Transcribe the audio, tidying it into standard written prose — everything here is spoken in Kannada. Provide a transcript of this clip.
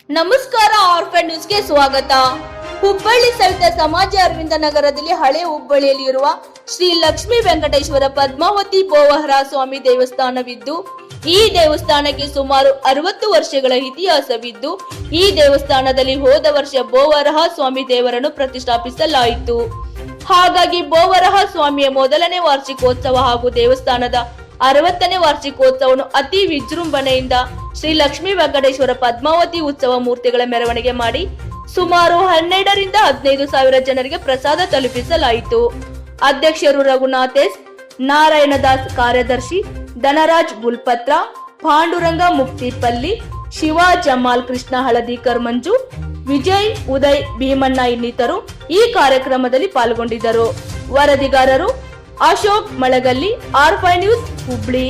ನಮಸ್ಕಾರ, ಆರ್ಫನ್ ನ್ಯೂಸ್ಗೆ ಸ್ವಾಗತ. ಹುಬ್ಬಳ್ಳಿ ಸಹಿತ ಸಮಾಜ ಅರವಿಂದ ನಗರದಲ್ಲಿ ಹಳೆ ಹುಬ್ಬಳ್ಳಿಯಲ್ಲಿ ಇರುವ ಶ್ರೀ ಲಕ್ಷ್ಮೀ ವೆಂಕಟೇಶ್ವರ ಪದ್ಮಾವತಿ ಬೋವಹರ ಸ್ವಾಮಿ ದೇವಸ್ಥಾನವಿದ್ದು, ಈ ದೇವಸ್ಥಾನಕ್ಕೆ ಸುಮಾರು 60 ವರ್ಷಗಳ ಇತಿಹಾಸವಿದ್ದು, ಈ ದೇವಸ್ಥಾನದಲ್ಲಿ ಹೋದ ವರ್ಷ ಬೋವರಹ ಸ್ವಾಮಿ ದೇವರನ್ನು ಪ್ರತಿಷ್ಠಾಪಿಸಲಾಯಿತು. ಹಾಗಾಗಿ ಬೋವರಹ ಸ್ವಾಮಿಯ ಮೊದಲನೇ ವಾರ್ಷಿಕೋತ್ಸವ ಹಾಗೂ ದೇವಸ್ಥಾನದ 60ನೇ ವಾರ್ಷಿಕೋತ್ಸವವನ್ನು ಅತಿ ವಿಜೃಂಭಣೆಯಿಂದ ಶ್ರೀ ಲಕ್ಷ್ಮೀ ವೆಂಕಟೇಶ್ವರ ಪದ್ಮಾವತಿ ಉತ್ಸವ ಮೂರ್ತಿಗಳ ಮೆರವಣಿಗೆ ಮಾಡಿ ಸುಮಾರು 12 ರಿಂದ 15 ಸಾವಿರ ಜನರಿಗೆ ಪ್ರಸಾದ ತಲುಪಿಸಲಾಯಿತು. ಅಧ್ಯಕ್ಷರು ರಘುನಾಥ್ ಎಸ್, ನಾರಾಯಣದಾಸ್ ಕಾರ್ಯದರ್ಶಿ, ಧನರಾಜ್ ಗುಲ್ಪತ್ರ, ಪಾಂಡುರಂಗ ಮುಕ್ತಿಪಲ್ಲಿ, ಶಿವ ಜಮಾಲ್, ಕೃಷ್ಣ ಹಳದಿಕರ್, ಮಂಜು, ವಿಜಯ್, ಉದಯ್, ಭೀಮಣ್ಣ ಇನ್ನಿತರು ಈ ಕಾರ್ಯಕ್ರಮದಲ್ಲಿ ಪಾಲ್ಗೊಂಡಿದ್ದರು. ವರದಿಗಾರರು ಅಶೋಕ್ ಮಳಗಲ್ಲಿ, ಆರ್ಫೈ ನ್ಯೂಸ್, ಹುಬ್ಳಿ.